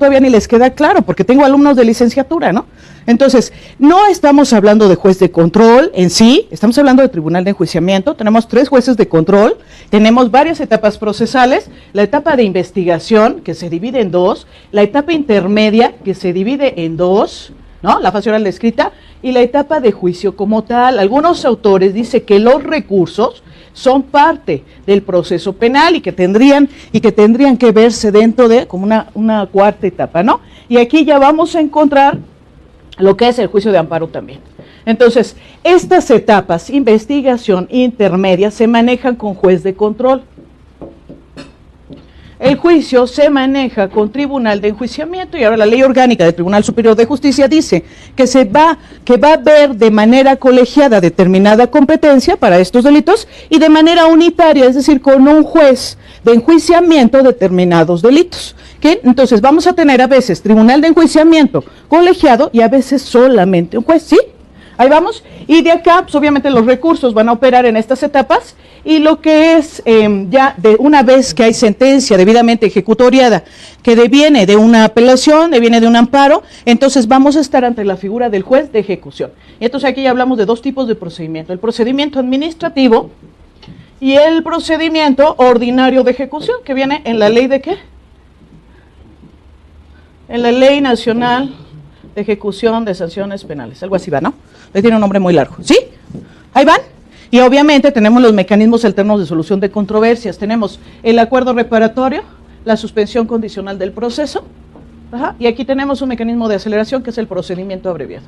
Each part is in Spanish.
todavía ni les queda claro, porque tengo alumnos de licenciatura, ¿no? Entonces, no estamos hablando de juez de control en sí, estamos hablando de tribunal de enjuiciamiento, tenemos 3 jueces de control, tenemos varias etapas procesales, la etapa de investigación, que se divide en 2, la etapa intermedia, que se divide en 2, ¿no? La fase oral descrita, y la etapa de juicio como tal. Algunos autores dicen que los recursos son parte del proceso penal y que tendrían que verse dentro de como una cuarta etapa, ¿no? Y aquí ya vamos a encontrar lo que es el juicio de amparo también. Entonces, estas etapas, investigación intermedia, se manejan con juez de control. El juicio se maneja con tribunal de enjuiciamiento y ahora la ley orgánica del Tribunal Superior de Justicia dice que va a haber de manera colegiada determinada competencia para estos delitos y de manera unitaria, es decir, con un juez de enjuiciamiento determinados delitos. ¿Okay? Entonces vamos a tener a veces tribunal de enjuiciamiento colegiado y a veces solamente un juez, ¿sí? Ahí vamos, y de acá, pues obviamente los recursos van a operar en estas etapas, y lo que es ya de una vez que hay sentencia debidamente ejecutoriada, que deviene de una apelación, deviene de un amparo, entonces vamos a estar ante la figura del juez de ejecución. Y entonces aquí ya hablamos de 2 tipos de procedimiento, el procedimiento administrativo y el procedimiento ordinario de ejecución, que viene en la ley de ¿qué? En la Ley Nacional de Ejecución de Sanciones Penales, algo así va, ¿no? Le tiene un nombre muy largo, ¿sí? Ahí van. Y obviamente tenemos los mecanismos alternos de solución de controversias. Tenemos el acuerdo reparatorio, la suspensión condicional del proceso, y aquí tenemos un mecanismo de aceleración que es el procedimiento abreviado.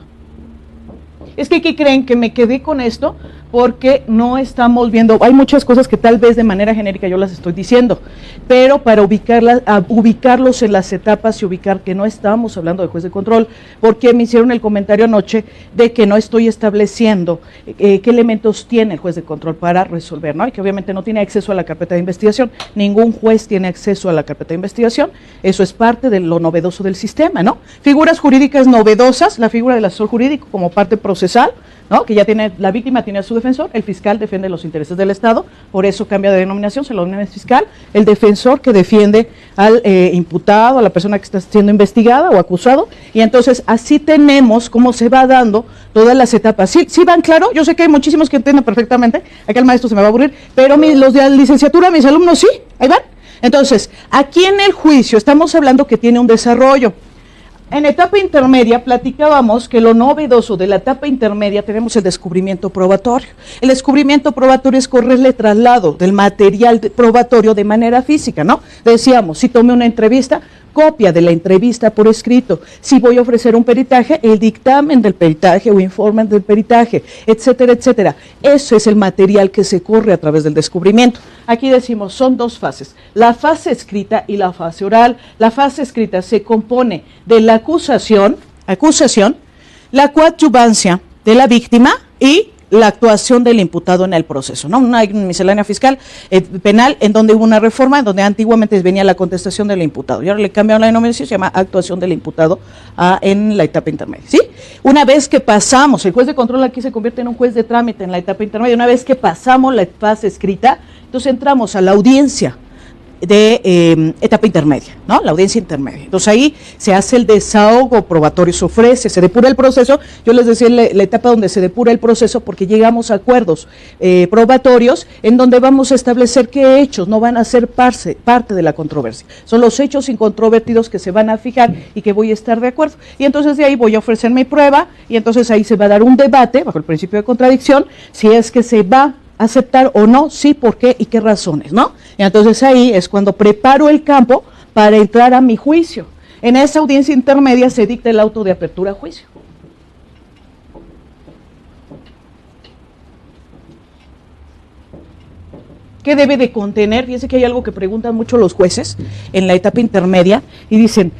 Es que, ¿qué creen? Que me quedé con esto porque no estamos viendo, hay muchas cosas que tal vez de manera genérica yo las estoy diciendo, pero para ubicarlos en las etapas y ubicar que no estamos hablando de juez de control, porque me hicieron el comentario anoche de que no estoy estableciendo qué elementos tiene el juez de control para resolver, ¿no? Y que obviamente no tiene acceso a la carpeta de investigación, ningún juez tiene acceso a la carpeta de investigación, eso es parte de lo novedoso del sistema, ¿no? Figuras jurídicas novedosas, la figura del asesor jurídico como parte procesal, ¿no? Que ya tiene, la víctima tiene a su defensor, el fiscal defiende los intereses del Estado, por eso cambia de denominación, se lo denomina fiscal, el defensor que defiende al imputado, a la persona que está siendo investigada o acusado, y entonces así tenemos cómo se va dando todas las etapas. ¿Sí van claro? Yo sé que hay muchísimos que entienden perfectamente, acá el maestro se me va a aburrir, pero los de la licenciatura, mis alumnos, sí, ahí van. Entonces, aquí en el juicio estamos hablando que tiene un desarrollo. En etapa intermedia platicábamos que lo novedoso de la etapa intermedia tenemos el descubrimiento probatorio. El descubrimiento probatorio es correrle traslado del material probatorio de manera física, ¿no? Decíamos, si tomé una entrevista, copia de la entrevista por escrito. Si voy a ofrecer un peritaje, el dictamen del peritaje o informe del peritaje, etcétera, etcétera. Eso es el material que se corre a través del descubrimiento. Aquí decimos, son 2 fases, la fase escrita y la fase oral. La fase escrita se compone de la acusación, la coadyuvancia de la víctima y la actuación del imputado en el proceso, ¿no? Una miscelánea fiscal penal en donde hubo una reforma, en donde antiguamente venía la contestación del imputado, y ahora le cambiaron la denominación, se llama actuación del imputado en la etapa intermedia, ¿sí? Una vez que pasamos, el juez de control aquí se convierte en un juez de trámite en la etapa intermedia, una vez que pasamos la fase escrita, entonces entramos a la audiencia de etapa intermedia, ¿no? La audiencia intermedia. Entonces ahí se hace el desahogo probatorio, se ofrece, se depura el proceso. Yo les decía la etapa donde se depura el proceso porque llegamos a acuerdos probatorios en donde vamos a establecer qué hechos no van a ser parte de la controversia. Son los hechos incontrovertidos que se van a fijar y que voy a estar de acuerdo. Y entonces de ahí voy a ofrecer mi prueba y entonces ahí se va a dar un debate bajo el principio de contradicción si es que se va aceptar o no, sí, por qué y qué razones, ¿no? Y entonces ahí es cuando preparo el campo para entrar a mi juicio. En esa audiencia intermedia se dicta el auto de apertura a juicio. ¿Qué debe de contener? Fíjense que hay algo que preguntan mucho los jueces en la etapa intermedia y dicen,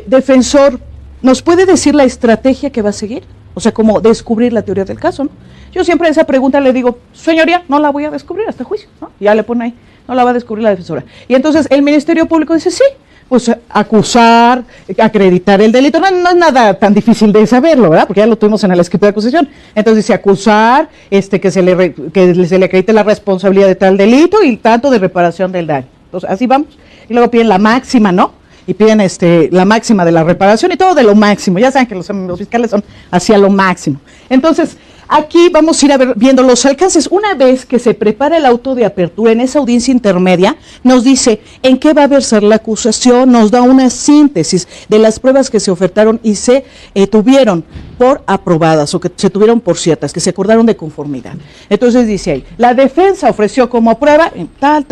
defensor, ¿nos puede decir la estrategia que va a seguir? O sea, como descubrir la teoría del caso, ¿no? Yo siempre a esa pregunta le digo, señoría, no la voy a descubrir hasta juicio, ¿no? Ya le pone ahí, no la va a descubrir la defensora. Y entonces el Ministerio Público dice, sí, pues acusar, acreditar el delito, no es nada tan difícil de saberlo, ¿verdad? Porque ya lo tuvimos en la escritura de acusación. Que dice acusar, que se le acredite la responsabilidad de tal delito y tanto de reparación del daño. Entonces, así vamos. Y luego piden la máxima, ¿no? y piden la máxima de la reparación y todo de lo máximo. Ya saben que los fiscales son hacia lo máximo. Entonces, aquí vamos a ir viendo los alcances. Una vez que se prepara el auto de apertura en esa audiencia intermedia, nos dice en qué va a versar la acusación, nos da una síntesis de las pruebas que se ofertaron y se tuvieron por aprobadas o que se tuvieron por ciertas, que se acordaron de conformidad. Entonces dice ahí, la defensa ofreció como prueba tal.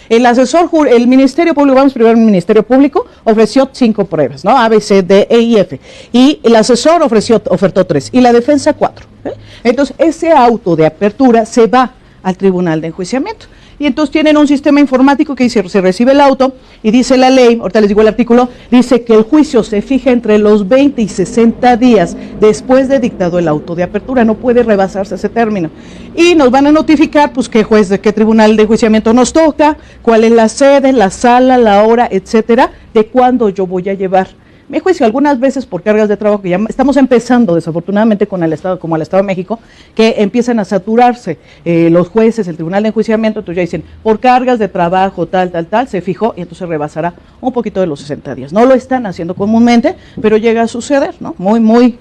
El asesor, el Ministerio Público, vamos primero al Ministerio Público, ofreció 5 pruebas, ¿no? A, B, C, D, E y F. Y el asesor ofertó 3 y la defensa 4. Entonces, ese auto de apertura se va al tribunal de enjuiciamiento. Y entonces tienen un sistema informático que dice, se recibe el auto y dice la ley, ahorita les digo el artículo, dice que el juicio se fija entre los 20 y 60 días después de dictado el auto de apertura, no puede rebasarse ese término. Y nos van a notificar, pues, qué juez, de qué tribunal de enjuiciamiento nos toca, cuál es la sede, la sala, la hora, etcétera, de cuándo yo voy a llevar mi juicio. Algunas veces por cargas de trabajo, que ya estamos empezando desafortunadamente con el Estado, como el Estado de México, que empiezan a saturarse los jueces, el tribunal de enjuiciamiento, entonces ya dicen, por cargas de trabajo, tal, se fijó y entonces rebasará un poquito de los 60 días. No lo están haciendo comúnmente, pero llega a suceder, ¿no? Muy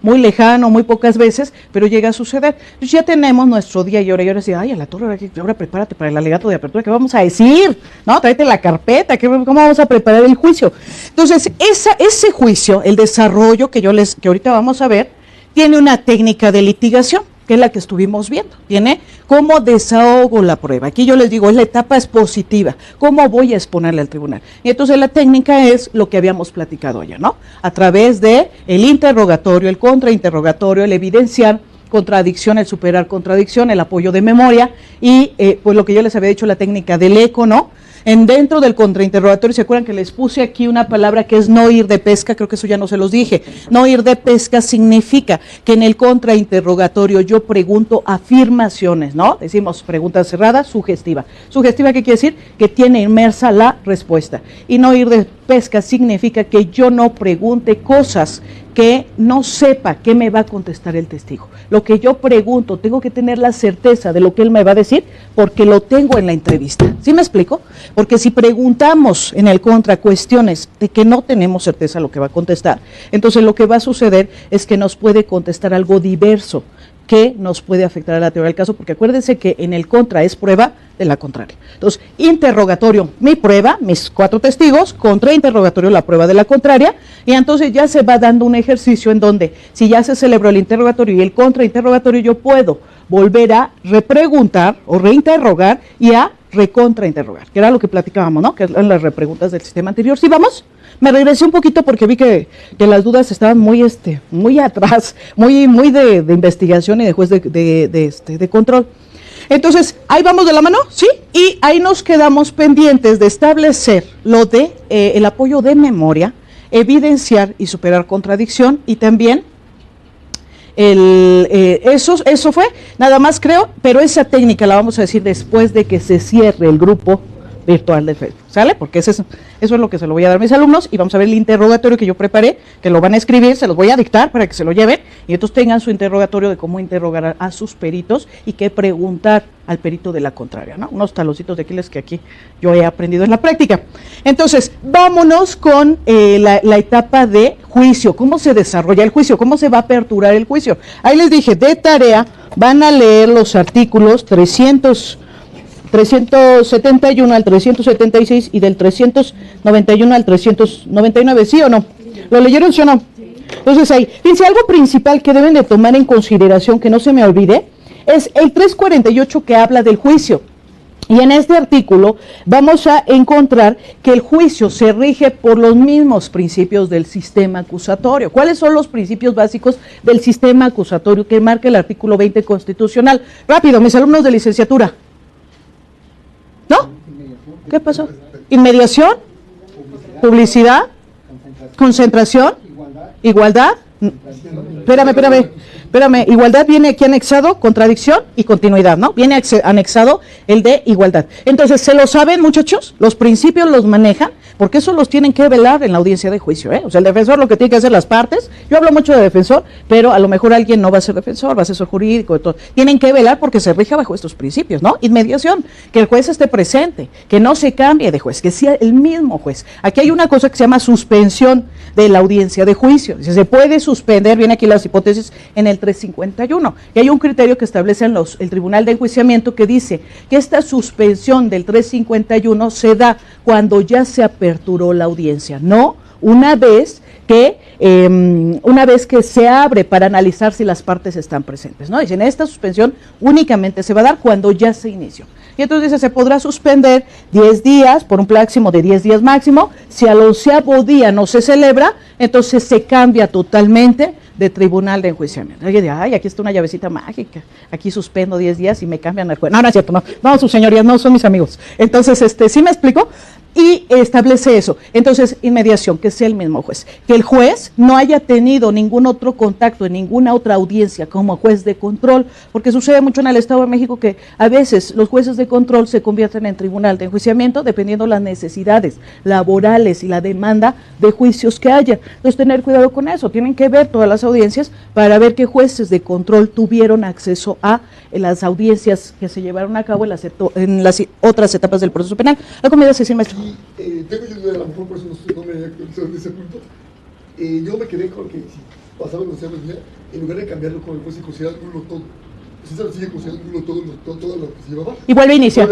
lejano, muy pocas veces, pero llega a suceder. Entonces ya tenemos nuestro día y ahora decía, ay, a la torre, ahora prepárate para el alegato de apertura, ¿qué vamos a decir? ¿No? Tráete la carpeta, ¿cómo vamos a preparar el juicio? Entonces, ese juicio, el desarrollo que ahorita vamos a ver, tiene una técnica de litigación, que es la que estuvimos viendo. Tiene cómo desahogo la prueba. Aquí yo les digo, es la etapa expositiva, cómo voy a exponerle al tribunal. Y entonces la técnica es lo que habíamos platicado ya, ¿no? A través de el interrogatorio, el contrainterrogatorio, el evidenciar contradicción, el superar contradicción, el apoyo de memoria y pues lo que yo les había dicho, la técnica del eco, ¿no? Dentro del contrainterrogatorio, ¿se acuerdan que les puse aquí una palabra que es no ir de pesca? Creo que eso ya no se los dije. No ir de pesca significa que en el contrainterrogatorio yo pregunto afirmaciones, ¿no? Decimos pregunta cerrada, sugestiva. ¿Sugestiva qué quiere decir? Que tiene inmersa la respuesta. Y no ir de pesca significa que yo no pregunte cosas que no sepa qué me va a contestar el testigo. Lo que yo pregunto, tengo que tener la certeza de lo que él me va a decir porque lo tengo en la entrevista. ¿Sí me explico? Porque si preguntamos en el contra cuestiones de que no tenemos certeza de lo que va a contestar, entonces lo que va a suceder es que nos puede contestar algo diverso que nos puede afectar a la teoría del caso, porque acuérdense que en el contra es prueba de la contraria. Entonces, interrogatorio, mi prueba, mis 4 testigos, contrainterrogatorio, la prueba de la contraria, y entonces ya se va dando un ejercicio en donde, si ya se celebró el interrogatorio y el contrainterrogatorio, yo puedo volver a repreguntar o reinterrogar y a recontrainterrogar, que era lo que platicábamos, ¿no? Que eran las repreguntas del sistema anterior. ¿Sí vamos? Me regresé un poquito porque vi que las dudas estaban muy atrás, muy de investigación y de juez de control. Entonces, ahí vamos de la mano, ¿sí? Y ahí nos quedamos pendientes de establecer lo de el apoyo de memoria, evidenciar y superar contradicción, y también eso fue, nada más creo, pero esa técnica la vamos a decir después de que se cierre el grupo virtual de Facebook, ¿sale? Porque eso es lo que se lo voy a dar a mis alumnos, y vamos a ver el interrogatorio que yo preparé, que lo van a escribir, se los voy a dictar para que se lo lleven, y entonces tengan su interrogatorio de cómo interrogar a sus peritos y qué preguntar al perito de la contraria, ¿no? Unos taloncitos de Aquiles que aquí yo he aprendido en la práctica. Entonces, vámonos con la etapa de juicio, cómo se desarrolla el juicio, cómo se va a aperturar el juicio. Ahí les dije, de tarea, van a leer los artículos 371 al 376 y del 391 al 399, ¿sí o no? ¿Lo leyeron, sí o no? Entonces ahí, fíjense, algo principal que deben de tomar en consideración, que no se me olvide, es el 348 que habla del juicio. Y en este artículo vamos a encontrar que el juicio se rige por los mismos principios del sistema acusatorio. ¿Cuáles son los principios básicos del sistema acusatorio que marca el artículo 20 constitucional? Rápido, mis alumnos de licenciatura. ¿No? ¿Qué pasó? Inmediación, publicidad, concentración, igualdad. Espérame, igualdad viene aquí anexado, contradicción y continuidad, ¿no? Viene anexado el de igualdad. Entonces, ¿se lo saben, muchachos? Los principios los manejan, porque eso los tienen que velar en la audiencia de juicio, ¿eh? O sea, el defensor lo que tiene que hacer las partes, yo hablo mucho de defensor, pero a lo mejor alguien no va a ser defensor, va a ser asesor jurídico, todo. Tienen que velar porque se rija bajo estos principios, ¿no? Inmediación, que el juez esté presente, que no se cambie de juez, que sea el mismo juez. Aquí hay una cosa que se llama suspensión de la audiencia de juicio. Se puede suspender, viene aquí las hipótesis en el 351, y hay un criterio que establece el Tribunal de Enjuiciamiento que dice que esta suspensión del 351 se da cuando ya se aperturó la audiencia, no una vez que se abre para analizar si las partes están presentes, ¿no? Dicen, esta suspensión únicamente se va a dar cuando ya se inició. Y entonces dice, se podrá suspender 10 días, por un máximo de 10 días máximo, si al 11º día no se celebra, entonces se cambia totalmente de tribunal de enjuiciamiento. Oye, ay, aquí está una llavecita mágica, aquí suspendo 10 días y me cambian al juez. No, no es cierto, no, sus señorías, no son mis amigos. Entonces, ¿sí me explico? Y establece eso. Entonces, inmediación, que sea el mismo juez. Que el juez no haya tenido ningún otro contacto en ninguna otra audiencia como juez de control, porque sucede mucho en el Estado de México que a veces los jueces de control se convierten en tribunal de enjuiciamiento dependiendo las necesidades laborales y la demanda de juicios que haya. Entonces, tener cuidado con eso. Tienen que ver todas las audiencias para ver qué jueces de control tuvieron acceso a las audiencias que se llevaron a cabo en las otras etapas del proceso penal. Algo me dice, maestro. Tengo yo duda, a lo mejor por eso no me actualizado en ese punto. Yo me quedé con que si pasaba los años, en lugar de cambiarlo con el juez, se considera nulo todo. ¿Sí se sigue considerando nulo todo lo que se llevaba? Y vuelve a iniciar.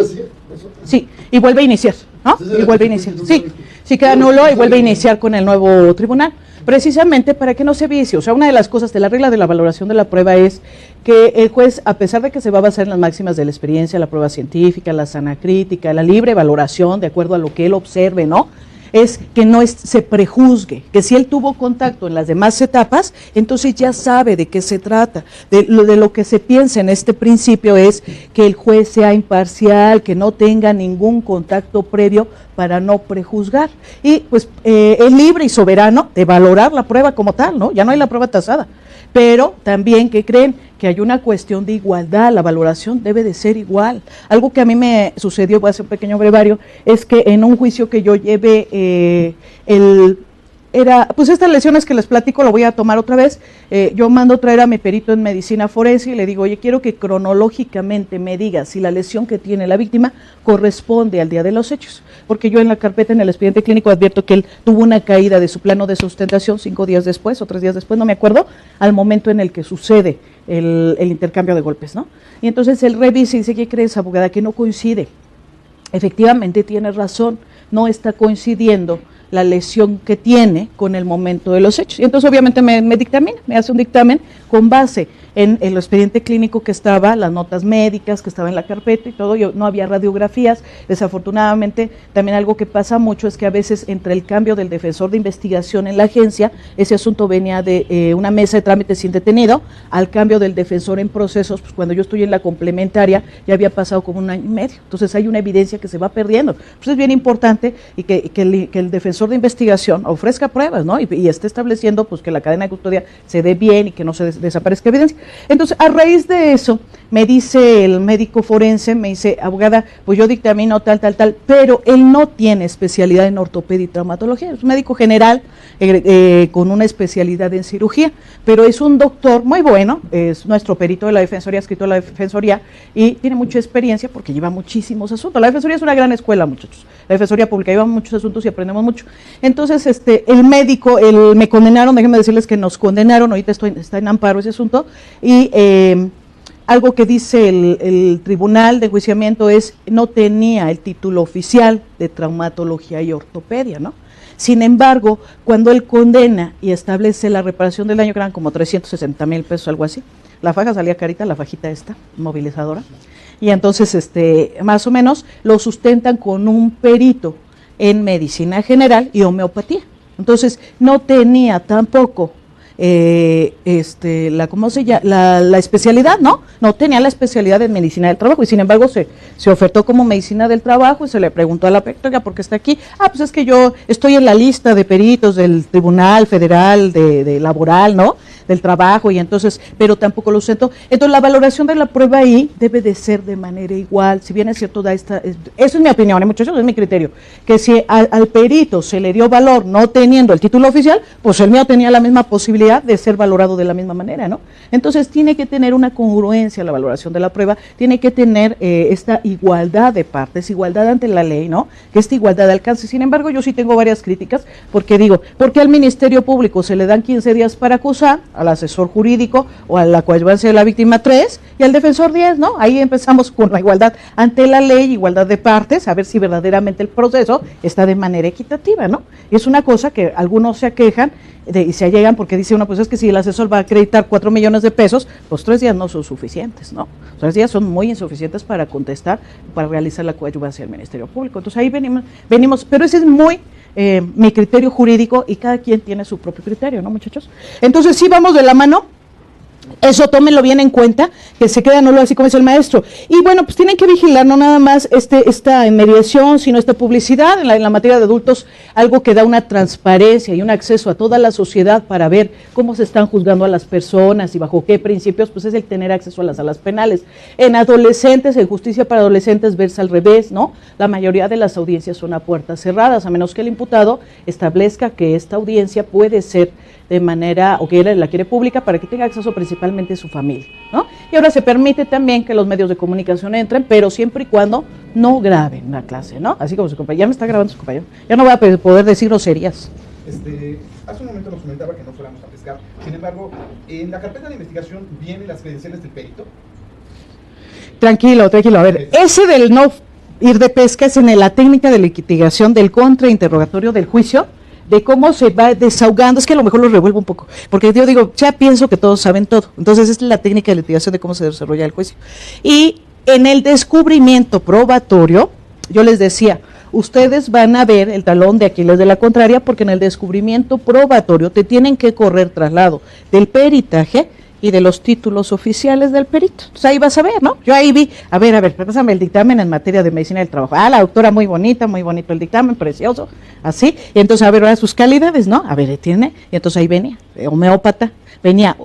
Sí, y vuelve a iniciar, ¿no? Y vuelve a iniciar. Sí, sí queda nulo y vuelve a iniciar con el nuevo tribunal. Precisamente para que no se vicie. O sea, una de las cosas de la regla de la valoración de la prueba es que el juez, a pesar de que se va a basar en las máximas de la experiencia, la prueba científica, la sana crítica, la libre valoración de acuerdo a lo que él observe, ¿no? Es que no se prejuzgue, que si él tuvo contacto en las demás etapas, entonces ya sabe de qué se trata. De lo que se piensa en este principio es que el juez sea imparcial, que no tenga ningún contacto previo para no prejuzgar. Y pues es libre y soberano de valorar la prueba como tal, ¿no? Ya no hay la prueba tasada. Pero también que creen que hay una cuestión de igualdad, la valoración debe de ser igual. Algo que a mí me sucedió, voy a hacer un pequeño brevario, es que en un juicio que yo llevé, pues estas lesiones que les platico lo voy a tomar otra vez, yo mando traer a mi perito en medicina forense y le digo, oye, quiero que cronológicamente me diga si la lesión que tiene la víctima corresponde al día de los hechos, porque yo en la carpeta, en el expediente clínico, advierto que él tuvo una caída de su plano de sustentación 5 días después o 3 días después, no me acuerdo, al momento en el que sucede el intercambio de golpes, ¿no? Y entonces él revisa y dice, ¿qué crees, abogada? Que no coincide. Efectivamente tiene razón, no está coincidiendo la lesión que tiene con el momento de los hechos. Y entonces obviamente me dictamina, me hace un dictamen con base en el expediente clínico que estaba, las notas médicas que estaba en la carpeta y todo, no había radiografías. Desafortunadamente también algo que pasa mucho es que a veces entre el cambio del defensor de investigación en la agencia, ese asunto venía de una mesa de trámites sin detenido, al cambio del defensor en procesos, pues cuando yo estoy en la complementaria ya había pasado como 1 año y medio, entonces hay una evidencia que se va perdiendo. Pues es bien importante y que el defensor de investigación ofrezca pruebas, ¿no? Y esté estableciendo pues que la cadena de custodia se dé bien y que no se desaparezca evidencia. Entonces, a raíz de eso, me dice el médico forense, me dice, abogada, pues yo dictamino tal, pero él no tiene especialidad en ortopedia y traumatología, es un médico general con una especialidad en cirugía, pero es un doctor muy bueno, es nuestro perito de la Defensoría, escrito de la Defensoría, y tiene mucha experiencia porque lleva muchísimos asuntos. La Defensoría es una gran escuela, muchachos, la Defensoría Pública, lleva muchos asuntos y aprendemos mucho. Entonces, el médico, me condenaron, déjenme decirles que nos condenaron, ahorita está en amparo ese asunto, y algo que dice el Tribunal de Enjuiciamiento es, no tenía el título oficial de traumatología y ortopedia, ¿no? Sin embargo, cuando él condena y establece la reparación del daño, que eran como 360,000 pesos, algo así, la faja salía carita, la fajita esta, movilizadora, y entonces, más o menos, lo sustentan con un perito en medicina general y homeopatía. Entonces, no tenía tampoco ¿cómo se llama? La especialidad, ¿no? No tenía la especialidad en medicina del trabajo y sin embargo se ofertó como medicina del trabajo y se le preguntó a la rectora por qué está aquí. Ah, pues es que yo estoy en la lista de peritos del Tribunal Federal de Laboral, ¿no? Del trabajo y entonces, pero tampoco lo sentó. Entonces la valoración de la prueba ahí debe de ser de manera igual, si bien es cierto, eso es mi opinión, muchachos, es mi criterio, que si al perito se le dio valor no teniendo el título oficial, pues el mío tenía la misma posibilidad de ser valorado de la misma manera, ¿no? Entonces tiene que tener una congruencia la valoración de la prueba, tiene que tener esta igualdad de partes, igualdad ante la ley, ¿no? Que esta igualdad de alcance. Sin embargo, yo sí tengo varias críticas, porque digo, ¿por qué al Ministerio Público se le dan 15 días para acusar, al asesor jurídico o a la coadyuvancia de la víctima 3 y al defensor 10, ¿no? Ahí empezamos con la igualdad ante la ley, igualdad de partes, a ver si verdaderamente el proceso está de manera equitativa, ¿no? Y es una cosa que algunos se aquejan y se allegan porque dice uno, pues es que si el asesor va a acreditar 4 millones de pesos, pues 3 días no son suficientes, ¿no? 3 días son muy insuficientes para contestar, para realizar la coadyuvancia del Ministerio Público. Entonces ahí venimos, pero ese es muy mi criterio jurídico y cada quien tiene su propio criterio, ¿no, muchachos? Entonces sí vamos de la mano. Eso tómenlo bien en cuenta, que se queda no lo así como es el maestro. Y bueno, pues tienen que vigilar no nada más esta mediación, sino esta publicidad en la materia de adultos, algo que da una transparencia y un acceso a toda la sociedad para ver cómo se están juzgando a las personas y bajo qué principios, pues es el tener acceso a las salas penales. En adolescentes, en justicia para adolescentes, verse al revés, ¿no? La mayoría de las audiencias son a puertas cerradas, a menos que el imputado establezca que esta audiencia puede ser de manera, o que él la quiere pública para que tenga acceso principalmente su familia, ¿no? Y ahora se permite también que los medios de comunicación entren, pero siempre y cuando no graben la clase, ¿no? Así como su compañero, ya me está grabando su compañero, ya no voy a poder decir groserías. Hace un momento nos comentaba que no fuéramos a pescar, sin embargo, en la carpeta de investigación vienen las credenciales del perito. Tranquilo, a ver, ese del no ir de pesca es en la técnica de litigación del contrainterrogatorio del juicio, de cómo se va desahogando, es que a lo mejor lo revuelvo un poco, porque yo digo, ya pienso que todos saben todo, entonces es la técnica de litigación de cómo se desarrolla el juicio. Y en el descubrimiento probatorio, yo les decía, ustedes van a ver el talón de Aquiles de la contraria, porque en el descubrimiento probatorio te tienen que correr traslado del peritaje y de los títulos oficiales del perito. Entonces ahí vas a ver, ¿no? Yo ahí vi, a ver, pásame el dictamen en materia de medicina del trabajo. Ah, la doctora muy bonita, muy bonito el dictamen, precioso, así. Y entonces, a ver, ahora sus calidades, ¿no? A ver, tiene, y entonces ahí venía, homeópata, venía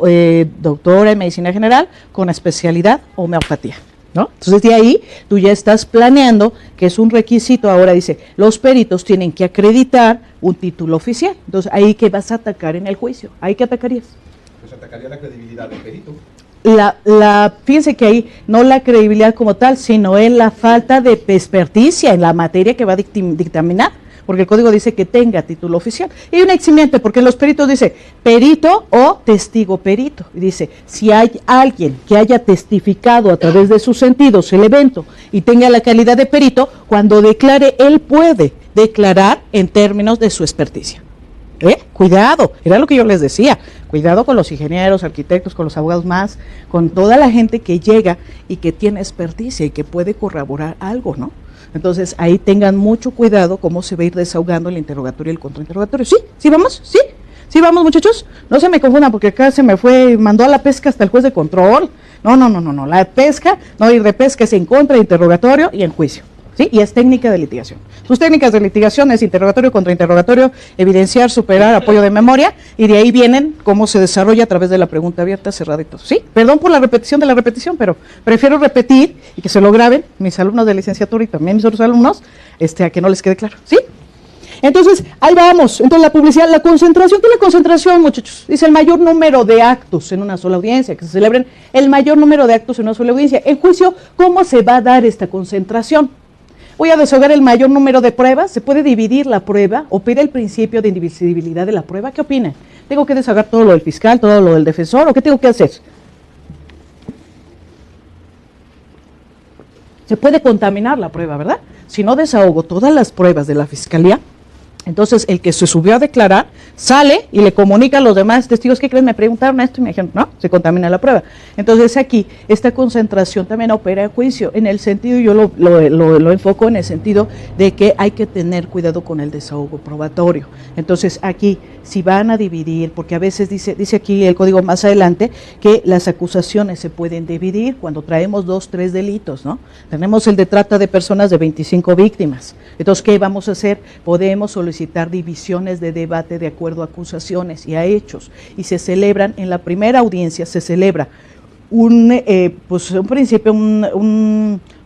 doctora en medicina general con especialidad homeopatía, ¿no? Entonces de ahí tú ya estás planeando que es un requisito, ahora dice, los peritos tienen que acreditar un título oficial. Entonces ahí que vas a atacar en el juicio, ¿ahí qué atacarías? Pues atacaría la credibilidad del perito. Fíjense que ahí no la credibilidad como tal, sino en la falta de experticia en la materia que va a dictaminar, porque el código dice que tenga título oficial. Y un eximiente, porque en los peritos dice perito o testigo perito. Y dice, si hay alguien que haya testificado a través de sus sentidos el evento y tenga la calidad de perito, cuando declare, él puede declarar en términos de su experticia. Cuidado, era lo que yo les decía, cuidado con los ingenieros, arquitectos, con los abogados más, con toda la gente que llega y que tiene experticia y que puede corroborar algo, ¿no? Entonces ahí tengan mucho cuidado cómo se va a ir desahogando el interrogatorio y el contrainterrogatorio. ¿Sí vamos? ¿Sí vamos, muchachos? No se me confundan porque acá se me mandó a la pesca hasta el juez de control. No, la pesca, no ir de pesca es en contrainterrogatorio y en juicio. ¿Sí? Y es técnica de litigación. Sus técnicas de litigación es interrogatorio, contrainterrogatorio, evidenciar, superar, apoyo de memoria, y de ahí vienen cómo se desarrolla a través de la pregunta abierta, cerrada y todo. ¿Sí? Perdón por la repetición de la repetición, pero prefiero repetir y que se lo graben mis alumnos de licenciatura y también mis otros alumnos, a que no les quede claro. ¿Sí? Entonces, ahí vamos. Entonces, la publicidad, la concentración, ¿qué es la concentración, muchachos? Dice el mayor número de actos en una sola audiencia, que se celebren el mayor número de actos en una sola audiencia. El juicio, ¿cómo se va a dar esta concentración? Voy a desahogar el mayor número de pruebas, se puede dividir la prueba, opera el principio de indivisibilidad de la prueba. ¿Qué opinan? ¿Tengo que desahogar todo lo del fiscal, todo lo del defensor, o qué tengo que hacer? Se puede contaminar la prueba, ¿verdad? Si no desahogo todas las pruebas de la fiscalía, Entonces, el que se subió a declarar sale y le comunica a los demás testigos, ¿qué creen? Me preguntaron esto y me dijeron, no, se contamina la prueba. Entonces, aquí, esta concentración también opera en juicio, en el sentido, yo lo enfoco en el sentido de que hay que tener cuidado con el desahogo probatorio. Entonces, aquí, si van a dividir, porque a veces dice aquí el código más adelante, que las acusaciones se pueden dividir cuando traemos 2, 3 delitos, ¿no? Tenemos el de trata de personas de 25 víctimas. Entonces, ¿qué vamos a hacer? Podemos solicitar divisiones de debate de acuerdo a acusaciones y a hechos, y se celebran, en la primera audiencia se celebra un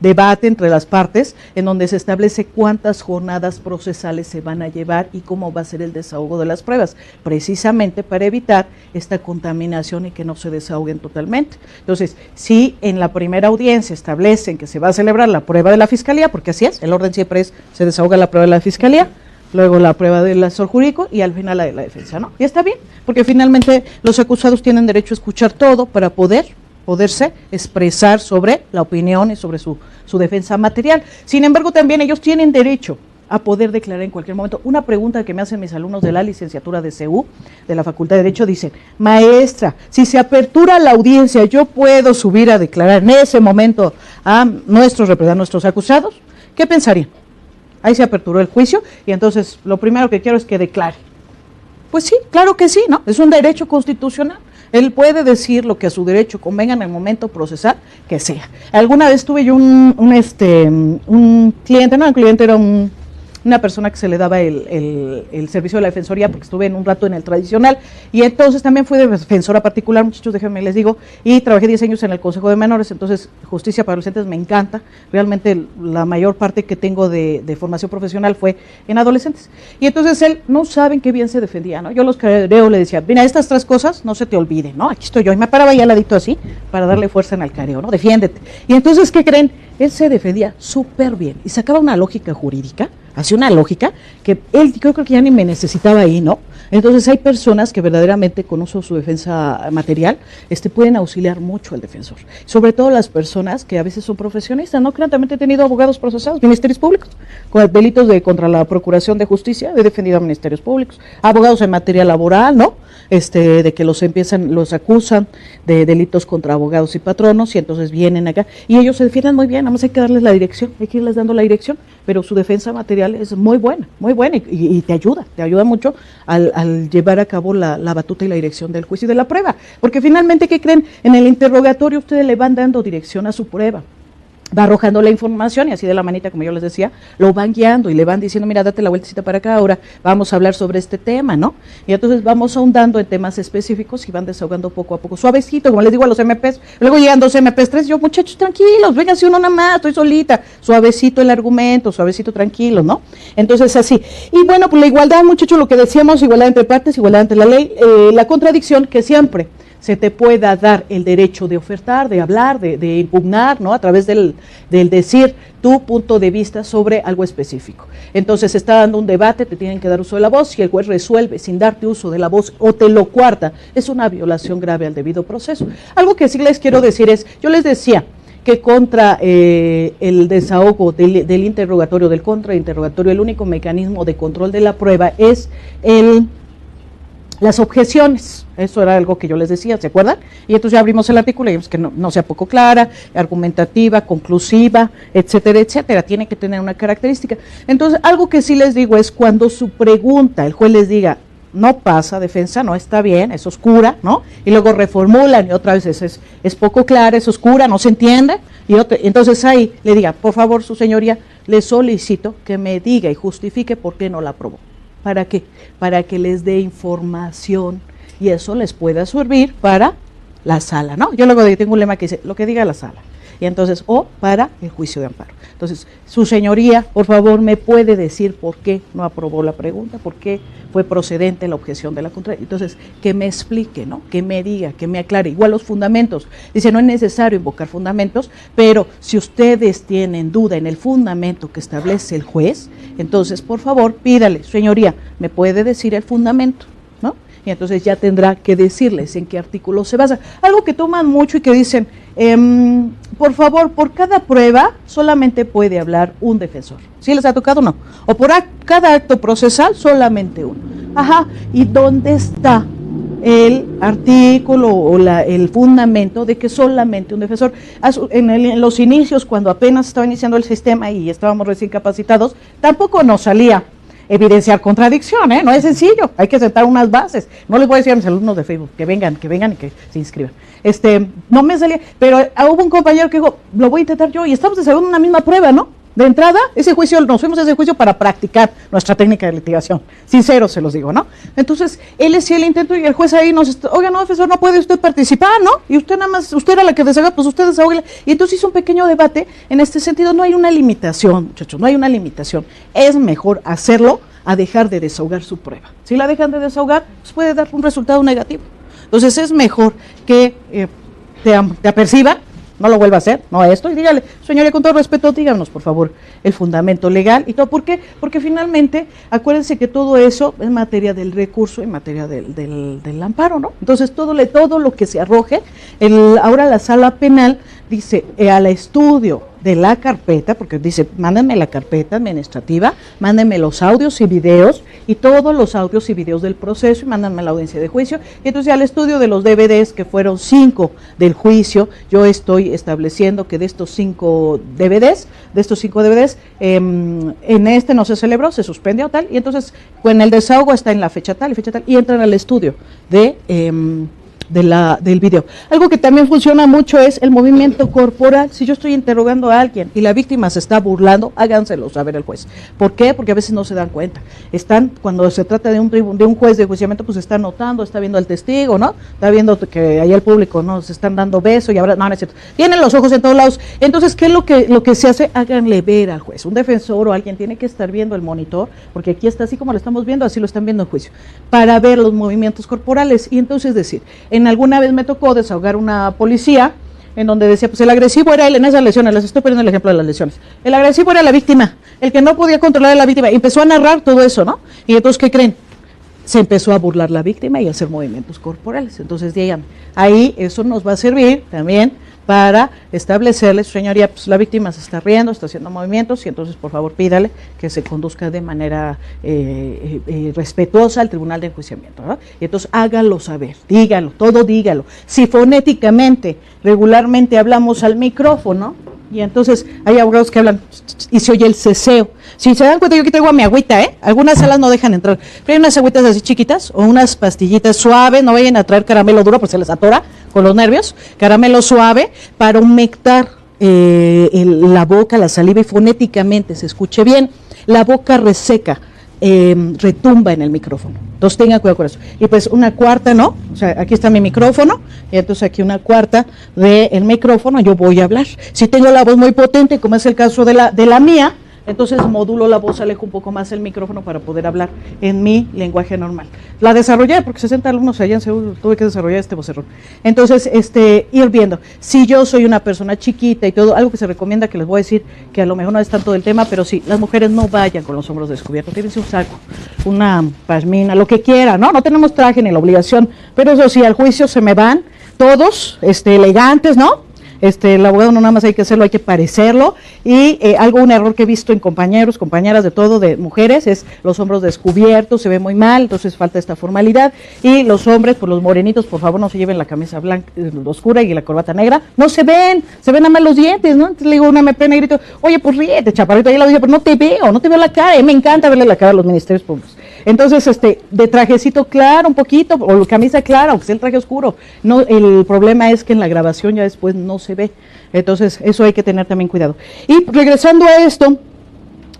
debate entre las partes en donde se establece cuántas jornadas procesales se van a llevar y cómo va a ser el desahogo de las pruebas, precisamente para evitar esta contaminación y que no se desahoguen totalmente. Entonces, si en la primera audiencia establecen que se va a celebrar la prueba de la fiscalía, porque así es, el orden siempre es, se desahoga la prueba de la fiscalía, luego la prueba del asesor jurídico y al final la de la defensa, ¿no? Y está bien, porque finalmente los acusados tienen derecho a escuchar todo para poderse expresar sobre la opinión y sobre su defensa material. Sin embargo, también ellos tienen derecho a poder declarar en cualquier momento. Una pregunta que me hacen mis alumnos de la licenciatura de CEU, de la Facultad de Derecho, dicen, maestra, si se apertura la audiencia, ¿yo puedo subir a declarar en ese momento a nuestros acusados? ¿Qué pensarían? Ahí se aperturó el juicio y entonces lo primero que quiero es que declare. Pues sí, claro que sí, ¿no? Es un derecho constitucional. Él puede decir lo que a su derecho convenga en el momento procesal que sea. Alguna vez tuve yo un cliente, no, un cliente era una persona que se le daba el servicio de la defensoría, porque estuve en un rato en el tradicional, y entonces también fui defensora particular, muchachos, déjenme les digo, y trabajé 10 años en el Consejo de Menores. Entonces justicia para adolescentes me encanta, realmente la mayor parte que tengo de formación profesional fue en adolescentes, y entonces él, no saben qué bien se defendía, ¿no? Yo los careo le decía, mira, estas 3 cosas no se te olviden, ¿no? Aquí estoy yo, y me paraba ahí al ladito así, para darle fuerza en el careo, ¿no? Defiéndete. Y entonces, ¿qué creen? Él se defendía súper bien, y sacaba una lógica jurídica, hacía una lógica que él, yo creo que ya ni me necesitaba ahí, ¿no? Entonces hay personas que verdaderamente con uso de su defensa material pueden auxiliar mucho al defensor, sobre todo las personas que a veces son profesionistas, ¿no? Crean, también he tenido abogados procesados, ministerios públicos, con delitos contra la Procuración de Justicia, he defendido a ministerios públicos, abogados en materia laboral, ¿no? De que los acusan de delitos contra abogados y patronos, y entonces vienen acá, y ellos se defienden muy bien, nada más hay que darles la dirección, hay que irles dando la dirección, pero su defensa material es muy buena, y te ayuda mucho al llevar a cabo la batuta y la dirección del juicio y de la prueba, porque finalmente, ¿qué creen? En el interrogatorio ustedes le van dando dirección a su prueba, va arrojando la información y así de la manita, como yo les decía, lo van guiando y le van diciendo, mira, date la vueltecita para acá, ahora vamos a hablar sobre este tema, ¿no? Y entonces vamos ahondando en temas específicos y van desahogando poco a poco, suavecito, como les digo a los MPs, luego llegan 2 MPs, 3, yo, muchachos, tranquilos, vénganse uno nada más, estoy solita, suavecito el argumento, suavecito, tranquilo, ¿no? Entonces así. Y bueno, pues la igualdad, muchachos, lo que decíamos, igualdad entre partes, igualdad ante la ley, la contradicción que siempre se te pueda dar el derecho de ofertar, de hablar, de impugnar, ¿no? A través del decir tu punto de vista sobre algo específico. Entonces se está dando un debate, te tienen que dar uso de la voz, si el juez resuelve sin darte uso de la voz o te lo coarta, es una violación grave al debido proceso. Algo que sí les quiero decir es, yo les decía que contra el desahogo del interrogatorio, del contrainterrogatorio, el único mecanismo de control de la prueba es las objeciones. Eso era algo que yo les decía, ¿se acuerdan? Y entonces ya abrimos el artículo y vimos que no sea poco clara, argumentativa, conclusiva, etcétera, etcétera. Tiene que tener una característica. Entonces, algo que sí les digo es cuando su pregunta, el juez les diga, no pasa defensa, no está bien, es oscura, ¿no? Y luego reformulan y otra vez es poco clara, es oscura, no se entiende. Entonces ahí le diga, por favor, su señoría, le solicito que me diga y justifique por qué no la aprobó. ¿Para qué? Para que les dé información y eso les pueda servir para la sala, ¿no? Yo luego tengo un lema que dice, lo que diga la sala. Y entonces, o para el juicio de amparo. Entonces, su señoría, por favor, me puede decir por qué no aprobó la pregunta, por qué fue procedente la objeción de la contraria. Entonces, que me explique, ¿no? Que me diga, que me aclare. Igual los fundamentos. Dice, no es necesario invocar fundamentos, pero si ustedes tienen duda en el fundamento que establece el juez, entonces, por favor, pídale, señoría, ¿me puede decir el fundamento? ¿No? y entonces ya tendrá que decirles en qué artículo se basa. Algo que toman mucho y que dicen, por favor, por cada prueba solamente puede hablar un defensor. ¿Sí les ha tocado o no? O por cada acto procesal solamente uno. Ajá, ¿y dónde está el artículo o el fundamento de que solamente un defensor? En los inicios, cuando apenas estaba iniciando el sistema y estábamos recién capacitados, tampoco nos salía evidenciar contradicción, ¿eh? No es sencillo, hay que sentar unas bases. No les voy a decir a mis alumnos de Facebook que vengan y que se inscriban. No me salía, pero hubo un compañero que dijo, lo voy a intentar yo, y estamos desarrollando una misma prueba, ¿no? De entrada, nos fuimos a ese juicio para practicar nuestra técnica de litigación. Sincero se los digo, ¿no? Entonces, él hacía el intento y el juez ahí oiga, no, profesor, no puede usted participar, ¿no? Y usted nada más, usted era la que desahoga, pues usted desahógale. Y entonces hizo un pequeño debate en este sentido. No hay una limitación, muchachos, no hay una limitación. Es mejor hacerlo a dejar de desahogar su prueba. Si la dejan de desahogar, pues puede dar un resultado negativo. Entonces, es mejor que te aperciban, no lo vuelva a hacer, no esto, y dígale, señoría, con todo respeto, díganos, por favor, el fundamento legal y todo. ¿Por qué? Porque finalmente, acuérdense que todo eso es materia del recurso y materia del amparo, ¿no? Entonces, todo lo que se arroje, ahora la sala penal dice, al estudio de la carpeta, porque dice, mándenme la carpeta administrativa, mándenme los audios y videos, y todos los audios y videos del proceso, y mándenme la audiencia de juicio, y entonces al estudio de los DVDs, que fueron 5 del juicio, yo estoy estableciendo que de estos 5 DVDs, en este no se celebró, se suspendió tal, y entonces, en el desahogo está en la fecha tal, y entran al estudio del video. Algo que también funciona mucho es el movimiento corporal. Si yo estoy interrogando a alguien y la víctima se está burlando, háganselo saber al juez. ¿Por qué? Porque a veces no se dan cuenta. Cuando se trata de un juez de enjuiciamiento, pues está notando, está viendo al testigo, ¿no? Está viendo que ahí el público, ¿no? Se están dando besos y ahora, no es cierto. Tienen los ojos en todos lados. Entonces, ¿qué es lo que se hace? Háganle ver al juez. Un defensor o alguien tiene que estar viendo el monitor, porque aquí está así como lo estamos viendo, así lo están viendo en juicio, para ver los movimientos corporales. Y entonces decir, alguna vez me tocó desahogar una policía en donde decía, pues el agresivo era él en esas lesiones, les estoy poniendo el ejemplo de las lesiones, el agresivo era la víctima, el que no podía controlar a la víctima, y empezó a narrar todo eso, ¿no? Y entonces, ¿qué creen? Se empezó a burlar la víctima y a hacer movimientos corporales. Entonces, díganme, ahí eso nos va a servir también para establecerles, señoría, pues la víctima se está riendo, está haciendo movimientos, y entonces por favor pídale que se conduzca de manera respetuosa al tribunal de enjuiciamiento, ¿no? Y entonces hágalo saber, dígalo, todo dígalo. Si fonéticamente, regularmente hablamos al micrófono, y entonces hay abogados que hablan y se oye el ceseo. Si se dan cuenta, yo aquí traigo a mi agüita, algunas salas no dejan entrar, pero hay unas agüitas así chiquitas o unas pastillitas suaves, no vayan a traer caramelo duro porque se les atora con los nervios, caramelo suave para humectar la boca, la saliva, y fonéticamente se escuche bien. La boca reseca retumba en el micrófono, entonces tengan cuidado con eso. Y pues una cuarta, ¿no? O sea, aquí está mi micrófono, y entonces aquí una cuarta del micrófono, yo voy a hablar. Si tengo la voz muy potente, como es el caso de la mía, entonces modulo la voz, alejo un poco más el micrófono para poder hablar en mi lenguaje normal. La desarrollé porque 60 alumnos allá en Seúl, tuve que desarrollar este vocerrón. Entonces, ir viendo. Si yo soy una persona chiquita y todo, algo que se recomienda, que les voy a decir, que a lo mejor no es tanto del tema, pero sí, las mujeres no vayan con los hombros descubiertos, tírense un saco, una pashmina, lo que quieran, ¿no? No tenemos traje ni la obligación, pero eso sí, al juicio se me van todos, elegantes, ¿no? El abogado no nada más hay que hacerlo, hay que parecerlo. Y un error que he visto en compañeros, compañeras de todo, de mujeres, es los hombros descubiertos, se ve muy mal, entonces falta esta formalidad. Y los hombres, pues los morenitos, por favor no se lleven la camisa blanca, oscura, y la corbata negra, no se ven nada más los dientes, ¿no? Entonces le digo a una MP negrito, oye, pues ríete, chaparrito, ahí la dice, pero no te veo la cara, me encanta verle la cara a los ministerios públicos. Entonces, de trajecito claro un poquito, o camisa clara, aunque sea el traje oscuro. No, el problema es que en la grabación ya después no se ve. Entonces, eso hay que tener también cuidado. Y regresando a esto,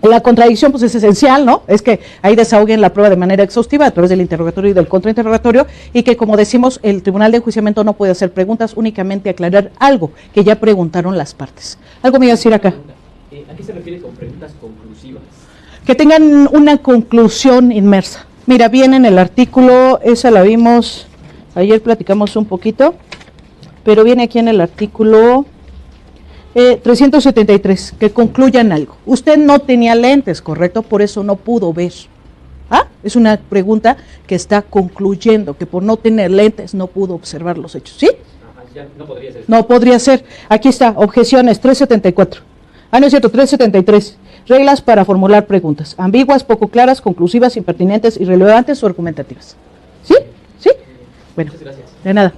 la contradicción pues es esencial, ¿no? Es que ahí desahoguen la prueba de manera exhaustiva a través del interrogatorio y del contrainterrogatorio, y que, como decimos, el tribunal de enjuiciamiento no puede hacer preguntas, únicamente aclarar algo que ya preguntaron las partes. ¿Algo me iba a decir acá? ¿A qué se refiere con preguntas conclusivas? Que tengan una conclusión inmersa. Mira, viene en el artículo, esa la vimos, ayer platicamos un poquito, pero viene aquí en el artículo 373, que concluyan algo. Usted no tenía lentes, ¿correcto? Por eso no pudo ver. ¿Ah? Es una pregunta que está concluyendo, que por no tener lentes no pudo observar los hechos, ¿sí? Ajá, ya no podría ser. No podría ser. Aquí está, objeciones 374. Ah, no es cierto, 373. Reglas para formular preguntas. Ambiguas, poco claras, conclusivas, impertinentes, irrelevantes o argumentativas. ¿Sí? ¿Sí? Bueno, Muchas gracias. de nada.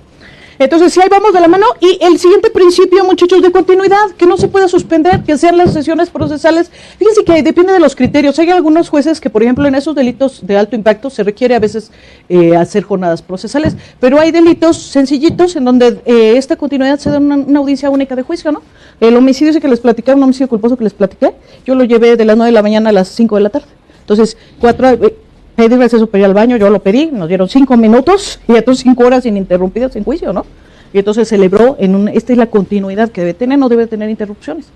Entonces, sí, ahí vamos de la mano. Y el siguiente principio, muchachos, de continuidad, que no se pueda suspender, que sean las sesiones procesales. Fíjense que depende de los criterios. Hay algunos jueces que, por ejemplo, en esos delitos de alto impacto se requiere a veces hacer jornadas procesales, pero hay delitos sencillitos en donde esta continuidad se da una audiencia única de juicio, ¿no? El homicidio ese que les platicaron, un homicidio culposo que les platiqué, yo lo llevé de las 9 de la mañana a las 5 de la tarde. Entonces, pedí receso para ir al baño, yo lo pedí, nos dieron 5 minutos y entonces 5 horas ininterrumpidas en juicio, ¿no? Y entonces celebró esta es la continuidad que debe tener, no debe tener interrupciones.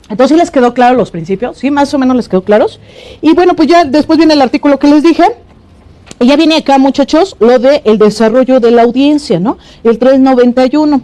Entonces, ¿sí les quedó claro los principios? Sí, más o menos les quedó claros. Y bueno, pues ya después viene el artículo que les dije. Y ya viene acá, muchachos, lo de el desarrollo de la audiencia, ¿no? El 391.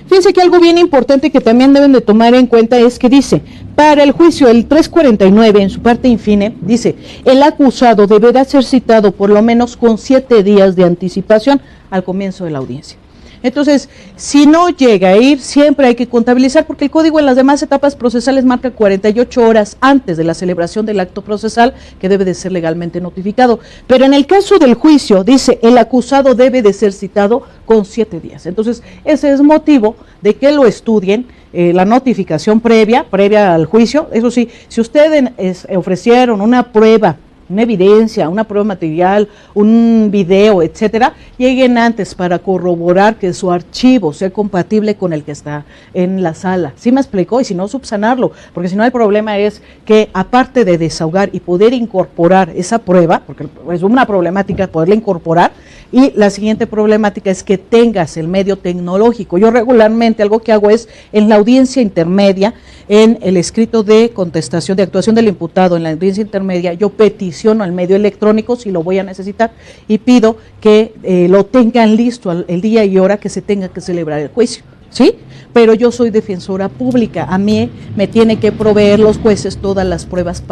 Fíjense que algo bien importante que también deben de tomar en cuenta es que dice, para el juicio, el 349, en su parte infine, dice, el acusado deberá ser citado por lo menos con 7 días de anticipación al comienzo de la audiencia. Entonces, si no llega a ir, siempre hay que contabilizar, porque el código en las demás etapas procesales marca 48 horas antes de la celebración del acto procesal, que debe de ser legalmente notificado. Pero en el caso del juicio, dice, el acusado debe de ser citado con 7 días. Entonces, ese es motivo de que lo estudien, la notificación previa al juicio. Eso sí, si ustedes ofrecieron una prueba, una evidencia, una prueba material, un video, etcétera, lleguen antes para corroborar que su archivo sea compatible con el que está en la sala. ¿Sí me explicó? Y si no, subsanarlo, porque si no, el problema es que aparte de desahogar y poder incorporar esa prueba, porque es una problemática poderla incorporar, y la siguiente problemática es que tengas el medio tecnológico. Yo regularmente algo que hago es, en la audiencia intermedia, en el escrito de contestación, de actuación del imputado, en la audiencia intermedia, yo peticiono al medio electrónico si lo voy a necesitar y pido que lo tengan listo el día y hora que se tenga que celebrar el juicio, ¿sí? Pero yo soy defensora pública, a mí me tiene que proveer los jueces todas las pruebas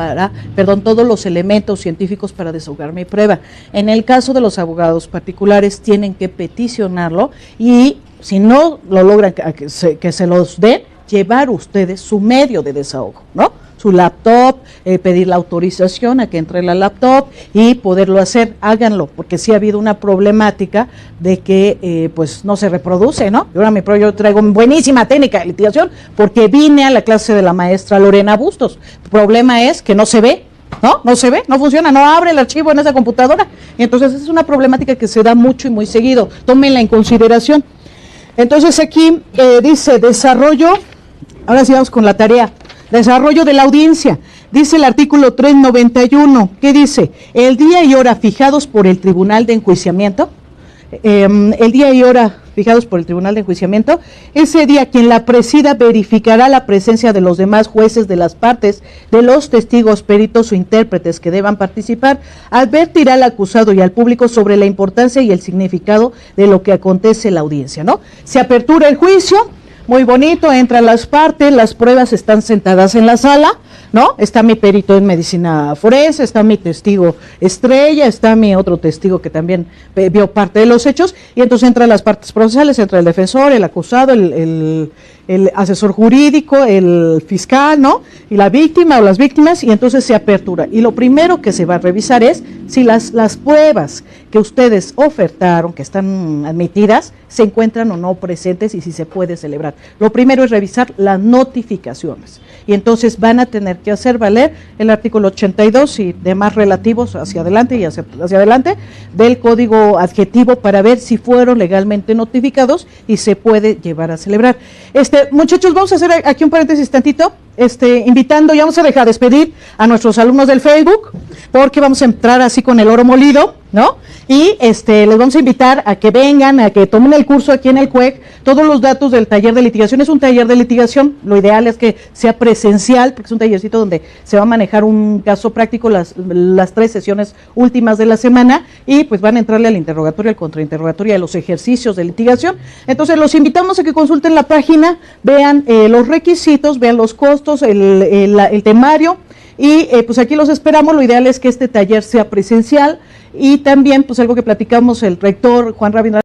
todos los elementos científicos para desahogar mi prueba. En el caso de los abogados particulares tienen que peticionarlo y si no lo logran que se los den, llevar ustedes su medio de desahogo, ¿no? Su laptop, pedir la autorización a que entre la laptop y poderlo hacer, háganlo, porque sí ha habido una problemática de que pues no se reproduce, ¿no? Yo traigo buenísima técnica de litigación porque vine a la clase de la maestra Lorena Bustos. El problema es que no se ve, ¿no? No se ve, no funciona, no abre el archivo en esa computadora. Y entonces es una problemática que se da mucho y muy seguido. Tómenla en consideración. Entonces aquí dice desarrollo, ahora sí vamos con la tarea. Desarrollo de la audiencia. Dice el artículo 391, ¿qué dice? El día y hora fijados por el tribunal de enjuiciamiento, ese día quien la presida verificará la presencia de los demás jueces de las partes, de los testigos, peritos o intérpretes que deban participar, advertirá al acusado y al público sobre la importancia y el significado de lo que acontece en la audiencia, ¿no? Se apertura el juicio. Muy bonito, entran las partes, las pruebas están sentadas en la sala, ¿no? Está mi perito en medicina forense, está mi testigo estrella, está mi otro testigo que también vio parte de los hechos, y entonces entran las partes procesales, entra el defensor, el acusado, el asesor jurídico, el fiscal, ¿no? Y la víctima o las víctimas, y entonces se apertura. Y lo primero que se va a revisar es si las pruebas que ustedes ofertaron, que están admitidas, se encuentran o no presentes y si se puede celebrar. Lo primero es revisar las notificaciones. Y entonces van a tener que hacer valer el artículo 82 y demás relativos hacia adelante y hacia adelante del código adjetivo para ver si fueron legalmente notificados y se puede llevar a celebrar. Muchachos, vamos a hacer aquí un paréntesis tantito, invitando, ya vamos a dejar despedir a nuestros alumnos del Facebook, porque vamos a entrar así con el oro molido, ¿no? Y les vamos a invitar a que vengan, a que tomen el curso aquí en el CUEC, todos los datos del taller de litigación. Es un taller de litigación, lo ideal es que sea presencial, porque es un tallercito donde se va a manejar un caso práctico las 3 sesiones últimas de la semana, y pues van a entrarle al interrogatorio, al contrainterrogatorio y a los ejercicios de litigación. Entonces los invitamos a que consulten la página, vean los requisitos, vean los costos, el temario, Y pues aquí los esperamos. Lo ideal es que este taller sea presencial y también pues algo que platicamos el rector Juan Rabindranath